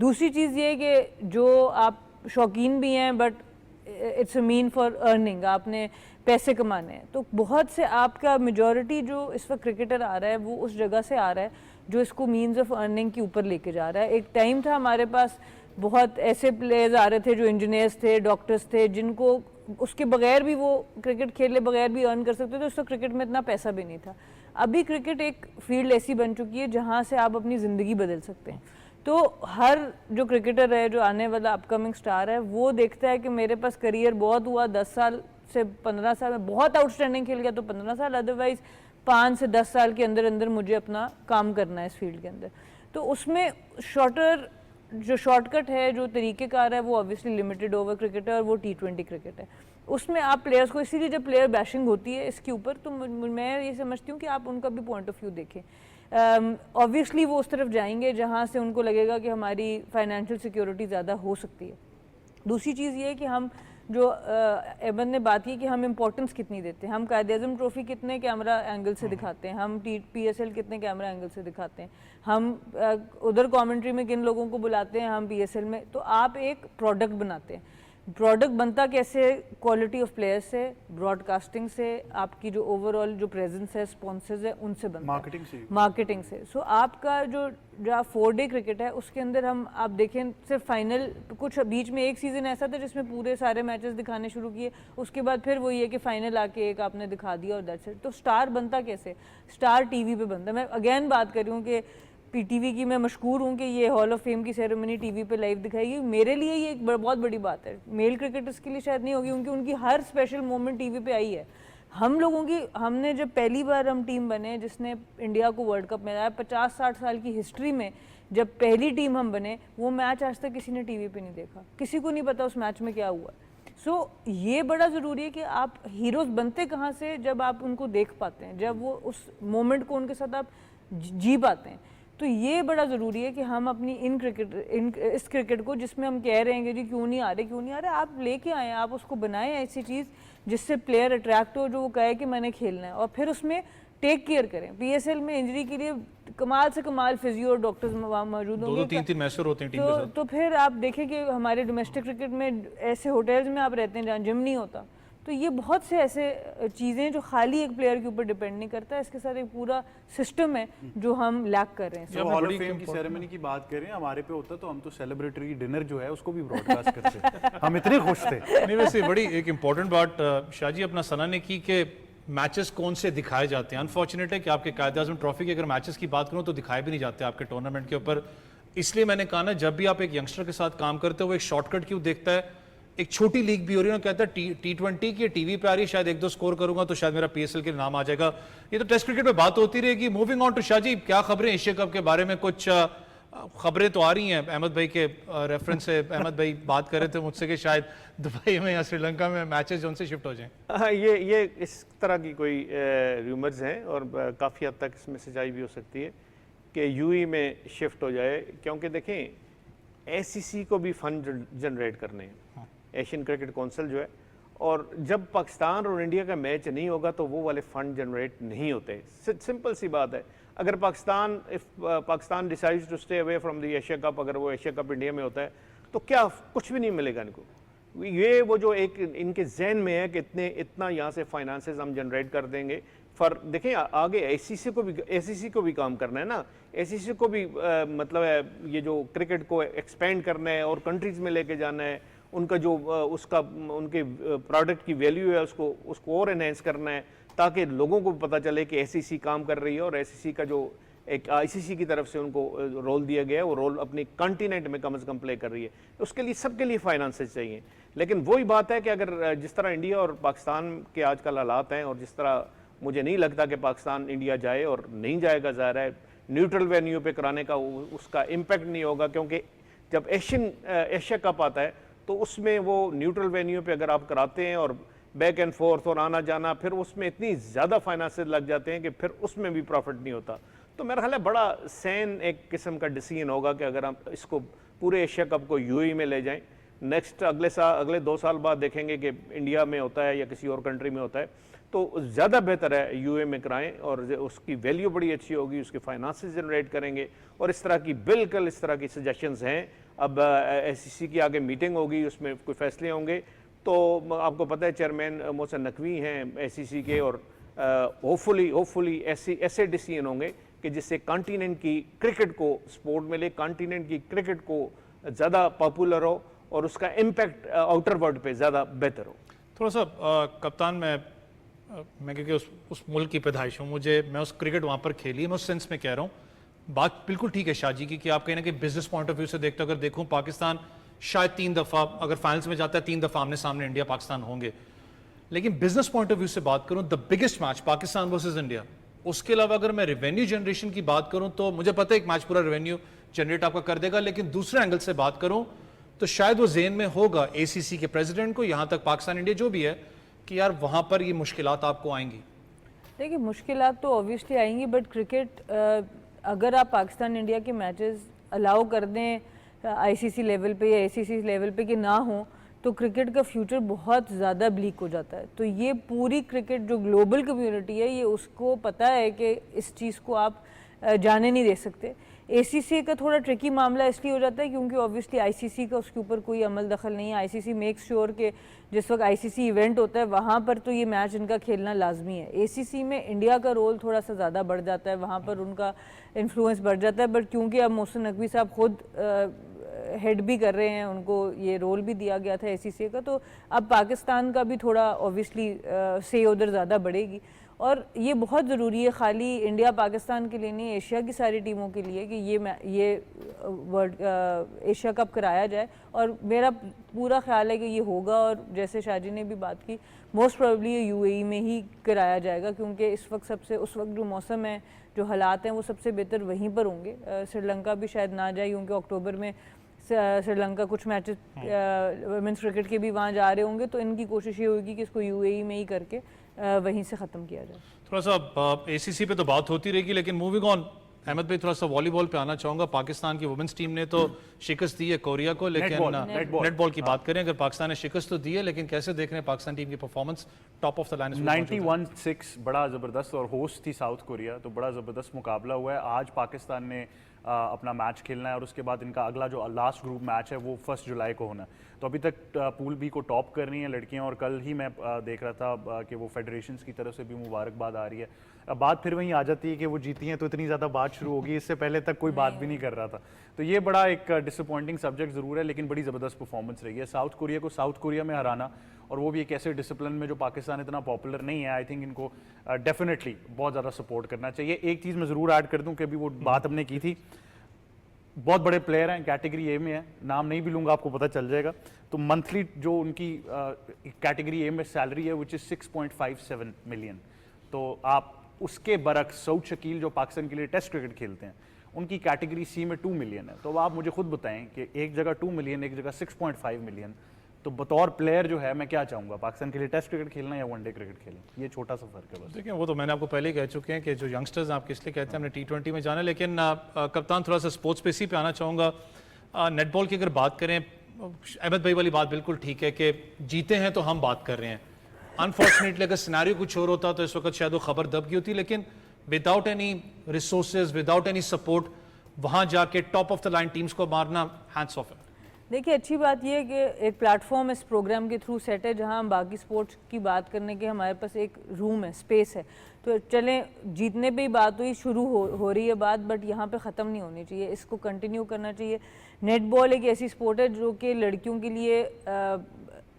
दूसरी चीज़ ये है कि जो आप शौकीन भी हैं but it's a mean for earning, आपने पैसे कमाने हैं, तो बहुत से आपका मेजॉरिटी जो इस वक्त क्रिकेटर आ रहा है वो उस जगह से आ रहा है जो इसको मीन्स ऑफ अर्निंग के ऊपर लेके जा रहा है। एक टाइम था हमारे पास बहुत ऐसे प्लेयर्स आ रहे थे जो इंजीनियर्स थे, डॉक्टर्स थे, जिनको उसके बगैर भी वो क्रिकेट खेले बगैर भी अर्न कर सकते थे, उस वक्त क्रिकेट में इतना पैसा भी नहीं था। अभी क्रिकेट एक फील्ड ऐसी बन चुकी है जहाँ से आप अपनी ज़िंदगी बदल सकते हैं। तो हर जो क्रिकेटर है, जो आने वाला अपकमिंग स्टार है, वो देखता है कि मेरे पास करियर बहुत हुआ, 10 साल से 15 साल में बहुत आउटस्टैंडिंग खेल गया तो 15 साल, अदरवाइज 5 से 10 साल के अंदर अंदर मुझे अपना काम करना है इस फील्ड के अंदर। तो उसमें शॉर्टर जो शॉर्टकट है, जो तरीक़ेकार है, वो ऑब्वियसली लिमिटेड ओवर क्रिकेट है और वो T20 क्रिकेट है। उसमें आप प्लेयर्स को, इसीलिए जब प्लेयर बैशिंग होती है इसके ऊपर, तो मैं ये समझती हूँ कि आप उनका भी पॉइंट ऑफ व्यू देखें। ऑब्वियसली वो उस तरफ जाएंगे जहाँ से उनको लगेगा कि हमारी फाइनेंशियल सिक्योरिटी ज़्यादा हो सकती है। दूसरी चीज़ ये है कि हम जो एबन ने बात की कि हम इंपॉर्टेंस कितनी देते हैं, हम कायद-ए-आज़म ट्रॉफी कितने कैमरा एंगल से दिखाते हैं, हम PSL कितने कैमरा एंगल से दिखाते हैं, हम उधर कमेंट्री में किन लोगों को बुलाते हैं, हम PSL में। तो आप एक प्रोडक्ट बनाते हैं, प्रोडक्ट बनता कैसे, क्वालिटी ऑफ प्लेयर्स से, ब्रॉडकास्टिंग से, आपकी जो ओवरऑल जो प्रेजेंस है, स्पॉन्सर्स है, उनसे बनता है, मार्केटिंग से। सो आपका जो 4 डे क्रिकेट है उसके अंदर हम आप देखें सिर्फ फाइनल, कुछ बीच में एक सीज़न ऐसा था जिसमें पूरे सारे मैचेस दिखाने शुरू किए, उसके बाद फिर वही है कि फाइनल आके एक आपने दिखा दिया और दैट्स इट। तो स्टार बनता कैसे, स्टार टीवी पे बनता है। मैं अगेन बात कर रही हूँ कि PTV की मैं मशहूर हूँ कि ये हॉल ऑफ फेम की सेरेमनी टीवी पे लाइव दिखाएगी। मेरे लिए ये एक बहुत बड़ी बात है, मेल क्रिकेटर्स के लिए शायद नहीं होगी क्योंकि उनकी हर स्पेशल मोमेंट टीवी पे आई है। हम लोगों की, हमने जब पहली बार हम टीम बने जिसने इंडिया को वर्ल्ड कप में लाया, 50-60 साल की हिस्ट्री में जब पहली टीम हम बने, वो मैच आज तक किसी ने टीवी पे नहीं देखा, किसी को नहीं पता उस मैच में क्या हुआ। सो ये बड़ा ज़रूरी है कि आप हीरोज़ बनते कहाँ से, जब आप उनको देख पाते हैं, जब वो उस मोमेंट को उनके साथ आप जी पाते हैं। तो ये बड़ा ज़रूरी है कि हम अपनी इस क्रिकेट को, जिसमें हम कह रहे हैं कि जी क्यों नहीं आ रहे, आप लेके आए, आप उसको बनाएं ऐसी चीज़ जिससे प्लेयर अट्रैक्ट हो, जो वो कहे कि मैंने खेलना है, और फिर उसमें टेक केयर करें। PSL में इंजरी के लिए कमाल से कमाल फिजियो और डॉक्टर्स वहाँ मौजूद होंगे, 2-3 मैचेस होते हैं टीम के साथ। तो फिर आप देखें कि हमारे डोमेस्टिक क्रिकेट में ऐसे होटल्स में आप रहते हैं जहाँ जिम नहीं होता। तो ये बहुत से ऐसे चीज़ें जो खाली एक प्लेयर के ऊपर डिपेंड नहीं करता है, इसके साथ एक पूरा सिस्टम है जो हम लैक कर रहे हैं। जब हॉल ऑफ फेम की सेरेमनी की बात करें, हमारे पे होता तो हम तो सेलिब्रेटरी डिनर जो है उसको भी ब्रॉडकास्ट करते हम इतने खुश थे। नहीं, वैसे बड़ी एक इंपॉर्टेंट बात शाहजी अपना सना ने की कि मैचेस कौन से दिखाए जाते हैं। अनफॉर्चुनेट है कि आपके कायद-ए-आज़म ट्रॉफी के अगर मैचेस की बात करूं तो दिखाए भी नहीं जाते आपके टूर्नामेंट के ऊपर। इसलिए मैंने कहा ना, जब भी आप एक यंगस्टर के साथ काम करते हो वो एक शॉर्टकट क्यों देखता है। एक छोटी लीग भी हो रही है, कहता है T20 की टीवी पे आ रही है, शायद 1-2 स्कोर करूंगा तो शायद मेरा PSL के नाम आ जाएगा। ये तो टेस्ट क्रिकेट में बात होती रहेगी। मूविंग ऑन टू शाहजी, क्या खबरें एशिया कप के बारे में? कुछ खबरें तो आ रही हैं, अहमद भाई के रेफरेंस से अहमद भाई बात कर रहे थे मुझसे कि शायद दुबई में या श्रीलंका में मैचेस जो उनसे शिफ्ट हो जाएं। हाँ, ये इस तरह की कोई रूमर्स हैं और काफ़ी हद तक इसमें सच्चाई भी हो सकती है कि UAE में शिफ्ट हो जाए, क्योंकि देखें SEC को भी फंड जनरेट करने हैं, एशियन क्रिकेट काउंसिल जो है, और जब पाकिस्तान और इंडिया का मैच नहीं होगा तो वो वाले फंड जनरेट नहीं होते। सिंपल सी बात है। अगर Pakistan decides to stay away from the Asia cup, अगर वो एशिया कप इंडिया में होता है तो क्या कुछ भी नहीं मिलेगा इनको। ये वो जो एक इनके जहन में है कि इतना यहाँ से फाइनेंसेस हम जनरेट कर देंगे। फॉर देखें आगे एसीसी को भी काम करना है ना, एसीसी को भी मतलब है ये जो क्रिकेट को एक्सपेंड करना है और कंट्रीज में लेके जाना है, उनका जो उनके प्रोडक्ट की वैल्यू है उसको और एनहेंस करना है, ताकि लोगों को पता चले कि एसीसी काम कर रही है और एसीसी का जो एक आईसीसी की तरफ से उनको रोल दिया गया है वो रोल अपनी कॉन्टिनेंट में कम से कम प्ले कर रही है। उसके लिए सबके लिए फाइनेंसेस चाहिए। लेकिन वही बात है कि अगर जिस तरह इंडिया और पाकिस्तान के आजकल हालात हैं और जिस तरह मुझे नहीं लगता कि पाकिस्तान इंडिया जाए और नहीं जाएगा, ज़ाहिर है न्यूट्रल वेन्यू पे कराने का उसका इम्पैक्ट नहीं होगा, क्योंकि जब एशिया कप आता है तो उसमें वो न्यूट्रल वेन्यू पे अगर आप कराते हैं और बैक एंड फोर्थ और आना जाना, फिर उसमें इतनी ज़्यादा फाइनेंसेस लग जाते हैं कि फिर उसमें भी प्रॉफिट नहीं होता। तो मेरा ख्याल है बड़ा सैन एक किस्म का डिसीजन होगा कि अगर हम इसको पूरे एशिया कप को यूएई में ले जाएं, नेक्स्ट अगले 2 साल बाद देखेंगे कि इंडिया में होता है या किसी और कंट्री में होता है, तो ज़्यादा बेहतर है यूए में कराएं और उसकी वैल्यू बड़ी अच्छी होगी, उसके फाइनेंसेस जनरेट करेंगे और इस तरह की सजेशंस हैं। अब एसीसी की आगे मीटिंग होगी, उसमें कोई फैसले होंगे। तो आपको पता है चेयरमैन मोहसिन नकवी हैं एसीसी के, और होपफुली ऐसे डिसीजन होंगे कि जिससे कॉन्टिनेंट की क्रिकेट को सपोर्ट मिले, कॉन्टिनेंट की क्रिकेट को ज़्यादा पॉपुलर हो और उसका इम्पैक्ट आउटर वर्ल्ड पे ज़्यादा बेहतर हो। थोड़ा सा कप्तान मैं क्योंकि उस मुल्क की पैदाइश हूँ, मैं उस क्रिकेट वहाँ पर खेली है, मैं उस सेंस में कह रहा हूँ। बात बिल्कुल ठीक है शाह जी की कि आप कहीं ना कहीं बिजनेस पॉइंट ऑफ व्यू से देखते हो। अगर देखूँ पाकिस्तान शायद 3 दफ़ा अगर फाइनल्स में जाता है, 3 दफ़ा आमने सामने इंडिया पाकिस्तान होंगे। लेकिन बिजनेस पॉइंट ऑफ व्यू से बात करूँ, the biggest match Pakistan versus India, उसके अलावा अगर मैं रेवेन्यू जनरेशन की बात करूँ तो मुझे पता है एक मैच पूरा रेवेन्यू जनरेट आपका कर देगा, लेकिन दूसरे एंगल से बात करूँ तो शायद वो जेन में होगा एसीसी के प्रेसिडेंट को, यहाँ तक पाकिस्तान इंडिया जो भी है, कि यार वहाँ पर ये मुश्किलात आपको आएंगी। देखिए मुश्किलात तो ऑब्वियसली आएंगी, बट क्रिकेट अगर आप पाकिस्तान इंडिया के मैचेस अलाउ कर दें आईसीसी लेवल पे या एसीसी लेवल पे कि ना हो, तो क्रिकेट का फ्यूचर बहुत ज़्यादा ब्लीक हो जाता है। तो ये पूरी क्रिकेट जो ग्लोबल कम्युनिटी है, ये उसको पता है कि इस चीज़ को आप जाने नहीं दे सकते। एसीसी का थोड़ा ट्रिकी मामला इसलिए हो जाता है क्योंकि ऑब्वियसली आईसीसी का उसके ऊपर कोई अमल दखल नहीं है। आईसीसी मेक्स श्योर कि जिस वक्त आईसीसी इवेंट होता है वहाँ पर तो ये मैच इनका खेलना लाजमी है। एसीसी में इंडिया का रोल थोड़ा सा ज़्यादा बढ़ जाता है, वहाँ पर उनका इन्फ्लुएंस बढ़ जाता है। बट क्योंकि अब मोहसिन नकवी साहब खुद हेड भी कर रहे हैं, उनको ये रोल भी दिया गया था एसीसी का, तो अब पाकिस्तान का भी थोड़ा ऑब्वियसली से उधर ज़्यादा बढ़ेगी। और ये बहुत ज़रूरी है, खाली इंडिया पाकिस्तान के लिए नहीं, एशिया की सारी टीमों के लिए कि ये वर्ल्ड एशिया कप कराया जाए। और मेरा पूरा ख्याल है कि ये होगा, और जैसे शाहजी ने भी बात की, मोस्ट प्रोबेबली ये यूएई में ही कराया जाएगा, क्योंकि इस वक्त उस वक्त जो मौसम है, जो हालात हैं, वो सबसे बेहतर वहीं पर होंगे। श्रीलंका भी शायद ना जाए क्योंकि अक्टूबर में श्रीलंका कुछ मैचेस वुमेंस क्रिकेट के भी वहाँ जा रहे होंगे, तो इनकी कोशिश ये होगी कि इसको यूएई में ही करके वहीं से ख़त्म किया जाए। थोड़ा सा एसीसी पे तो बात होती रहेगी, लेकिन मूविंग ऑन, अहमद भाई थोड़ा सा वॉलीबॉल पे आना चाहूँगा। पाकिस्तान की वुमेंस टीम ने तो शिकस्त दी है कोरिया को, लेकिन नेटबॉल की बात करें, अगर पाकिस्तान ने शिकस्त तो दी है, लेकिन कैसे देख रहे हैं पाकिस्तान टीम की performance? Top of the line 91-6 बड़ा ज़बरदस्त, और होस्ट थी साउथ कोरिया, तो बड़ा ज़बरदस्त मुकाबला हुआ है। आज पाकिस्तान ने अपना मैच खेलना है और उसके बाद इनका अगला जो लास्ट ग्रुप मैच है वो 1 जुलाई को होना है। तो अभी तक पूल बी को टॉप कर रही हैं लड़कियां, और कल ही मैं देख रहा था कि वो फेडरेशंस की तरफ से भी मुबारकबाद आ रही है। अब बात फिर वहीं आ जाती है कि वो जीती हैं तो इतनी ज़्यादा बात शुरू होगी, इससे पहले तक कोई बात भी नहीं कर रहा था। तो ये बड़ा एक डिसअपॉइंटिंग सब्जेक्ट ज़रूर है, लेकिन बड़ी ज़बरदस्त परफॉर्मेंस रही है। साउथ कोरिया को साउथ कोरिया में हराना, और वो भी एक ऐसे डिसिप्लिन में जो पाकिस्तान इतना पॉपुलर नहीं है, आई थिंक इनको डेफिनेटली बहुत ज़्यादा सपोर्ट करना चाहिए। एक चीज़ मैं ज़रूर ऐड कर दूँ कि अभी वो बात हमने की थी, बहुत बड़े प्लेयर हैं, कैटेगरी ए में है, नाम नहीं भी लूँगा आपको पता चल जाएगा। तो मंथली जो उनकी कैटेगरी ए में सैलरी है विच इज़ 6.57 मिलियन, तो आप उसके बरक्स सऊद शकील जो पाकिस्तान के लिए टेस्ट क्रिकेट खेलते हैं, उनकी कैटेगरी सी में 2 मिलियन है। तो अब आप मुझे खुद बताएं कि एक जगह 2 मिलियन, एक जगह 6.5 मिलियन, तो बतौर प्लेयर जो है मैं क्या चाहूँगा, पाकिस्तान के लिए टेस्ट क्रिकेट खेलना या वनडे क्रिकेट खेलना, ये छोटा सा फर्क है बस। देखिए वो तो मैंने आपको पहले ही कह चुके हैं कि जो यंगस्टर्स आप किस लिए कहते हैं हमने T20 में जाना। लेकिन कप्तान थोड़ा सा स्पोर्ट्स पे इसी पे आना चाहूँगा। नेटबॉल की अगर बात करें, अहमद भाई वाली बात बिल्कुल ठीक है कि जीते हैं तो हम बात कर रहे हैं। अनफॉर्चुनेटली अगर सिनेरियो कुछ और होता तो इस वक्त शायद वो खबर दब गई होती, लेकिन without any resources, without any support, वहां जाके top of the line teams को मारना, हैंड्स ऑफ है। देखिए अच्छी बात यह है कि एक प्लेटफॉर्म इस प्रोग्राम के थ्रू सेट है जहां हम बाकी स्पोर्ट्स की बात करने के हमारे पास एक रूम है, स्पेस है। तो चलें, जीतने पे ही बात हुई, शुरू हो रही है बात, बट यहाँ पे ख़त्म नहीं होनी चाहिए, इसको कंटिन्यू करना चाहिए। नेटबॉल एक ऐसी स्पोर्ट है जो कि लड़कियों के लिए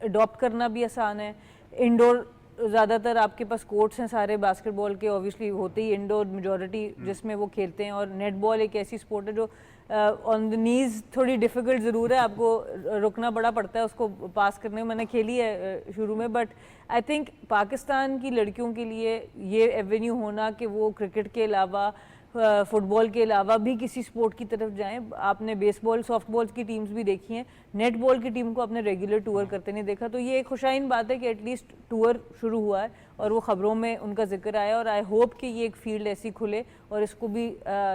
अडॉप्ट करना भी आसान है। इंडोर ज़्यादातर आपके पास कोर्ट्स हैं सारे, बास्केटबॉल के ऑब्वियसली होते ही इंडोर मेजॉरिटी जिसमें वो खेलते हैं, और नेटबॉल एक ऐसी स्पोर्ट है जो ऑन द नीज थोड़ी डिफ़िकल्ट ज़रूर है, आपको रुकना बड़ा पड़ता है उसको पास करने में। मैंने खेली है शुरू में, बट आई थिंक पाकिस्तान की लड़कियों के लिए ये एवेन्यू होना कि वो क्रिकेट के अलावा, फुटबॉल के अलावा भी किसी स्पोर्ट की तरफ जाएं। आपने बेसबॉल, सॉफ्टबॉल की टीम्स भी देखी हैं, नेटबॉल की टीम को आपने रेगुलर टूर करते नहीं देखा। तो ये एक खुशाइन बात है कि एटलीस्ट टूर शुरू हुआ है और वो ख़बरों में उनका जिक्र आया, और आई होप कि ये एक फील्ड ऐसी खुले और इसको भी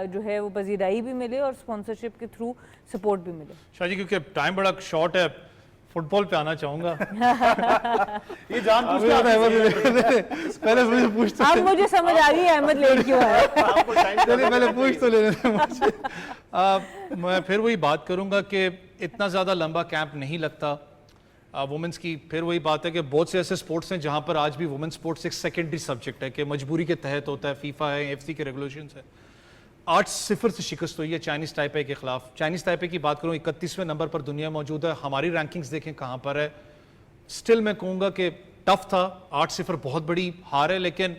जो है वो पजीराई भी मिले और स्पॉन्सरशिप के थ्रू सपोर्ट भी मिले। शाह जी, क्योंकि टाइम बड़ा शॉर्ट है, फुटबॉल पे आना चाहूंगा। ये जान पहले मुझे पूछ, अब मुझे समझ आ गई अहमद लेट क्यों है। चलिए पहले पूछ तो लेने दें मुझे। मैं फिर वही बात करूंगा कि इतना ज़्यादा लंबा कैंप नहीं लगता वुमेंस की। फिर वही बात है कि बहुत से ऐसे स्पोर्ट्स हैं जहां पर आज भी वुमेंस स्पोर्ट्स एक सेकेंडरी सब्जेक्ट है कि मजबूरी के तहत होता है, फीफा है, एफसी के रेगुलेशंस है। 8-0 से शिकस्त हुई है चाइनीज़ ताइपे के खिलाफ। चाइनीज़ ताइपे की बात करूँ 31वें नंबर पर दुनिया मौजूद है, हमारी रैंकिंग्स देखें कहाँ पर है। स्टिल मैं कहूँगा कि टफ था, 8-0 बहुत बड़ी हार है, लेकिन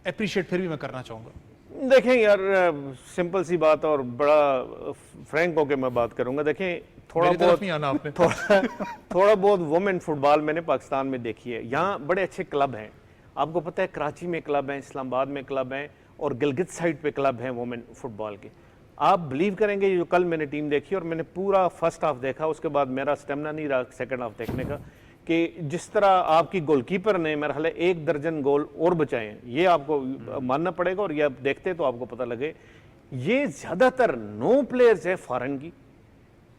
अप्रिशिएट फिर भी मैं करना चाहूँगा। देखें यार, सिंपल सी बात और बड़ा फ्रैंक होकर मैं बात करूँगा। देखें, थोड़ा बहुत नहीं आना आपने। थोड़ा बहुत वुमेन फुटबॉल मैंने पाकिस्तान में देखी है। यहाँ बड़े अच्छे क्लब हैं, आपको पता है, कराची में क्लब हैं, इस्लामाबाद में क्लब हैं, और गिलगित साइड पे क्लब हैं वुमेन फुटबॉल के। आप बिलीव करेंगे, जो कल मैंने टीम देखी और मैंने पूरा फर्स्ट हाफ देखा, उसके बाद मेरा स्टेमिना नहीं रहा सेकंड हाफ देखने का, कि जिस तरह आपकी गोलकीपर ने मेरा ख्याल है 1 दर्जन गोल और बचाए हैं, ये आपको मानना पड़ेगा। और ये आप देखते तो आपको पता लगे, ये ज़्यादातर 9 प्लेयर्स है फॉरेन की।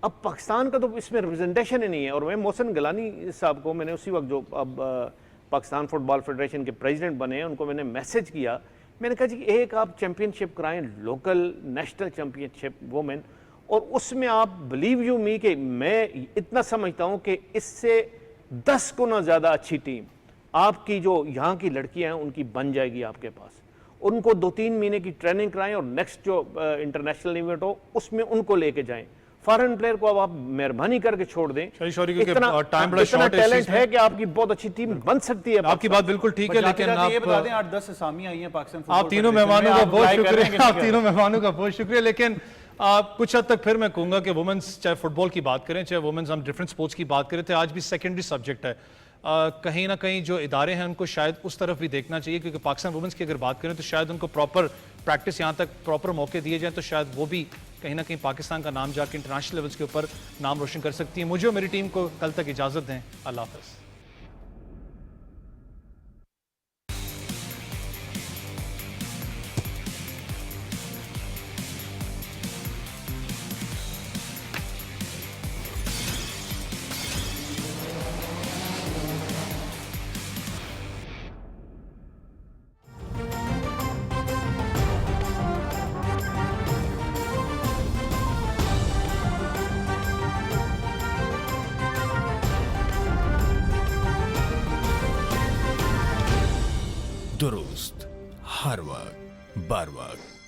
अब पाकिस्तान का तो इसमें रिप्रेजेंटेशन ही नहीं है। और मैं मोहसिन गिलानी साहब को, मैंने उसी वक्त जो अब पाकिस्तान फुटबॉल फेडरेशन के प्रेसिडेंट बने हैं, उनको मैंने मैसेज किया, मैंने कहा जी एक आप चैंपियनशिप कराएं, लोकल नेशनल चैंपियनशिप वुमेन, और उसमें आप बिलीव यू मी कि मैं इतना समझता हूं कि इससे 10 गुना ज़्यादा अच्छी टीम आपकी जो यहाँ की लड़कियां हैं उनकी बन जाएगी आपके पास। उनको 2-3 महीने की ट्रेनिंग कराएं और नेक्स्ट जो इंटरनेशनल इवेंट हो उसमें उनको लेके जाएं। फॉरेन प्लेयर को अब आप मेहरबानी करके छोड़ दें। इतना टैलेंट है कि आपकी बहुत अच्छी टीम बन सकती है। आपकी बात बिल्कुल ठीक है, लेकिन ये बता दें 8-10 असामी आई हैं पाकिस्तान। आप तीनों मेहमानों का बहुत शुक्रिया, आप तीनों मेहमानों का बहुत शुक्रिया। लेकिन कुछ हद तक फिर मैं कहूंगा कि वुमेन्स, चाहे फुटबॉल की बात करें, चाहे वुमेन्स हम डिफरेंट स्पोर्ट्स की बात करें, तो आज भी सेकेंडरी सब्जेक्ट है। कहीं ना कहीं जो इदारे हैं उनको शायद उस तरफ भी देखना चाहिए, क्योंकि पाकिस्तान वुमेन्स की अगर बात करें तो शायद उनको प्रॉपर प्रैक्टिस, यहाँ तक प्रॉपर मौके दिए जाएं, तो शायद वो भी कहीं ना कहीं पाकिस्तान का नाम जाके इंटरनेशनल लेवल्स के ऊपर नाम रोशन कर सकती है। मुझे और मेरी टीम को कल तक इजाज़त दें। अल्लाह हाफ़िज़। दुरुस्त हर वक्त बार वक्त।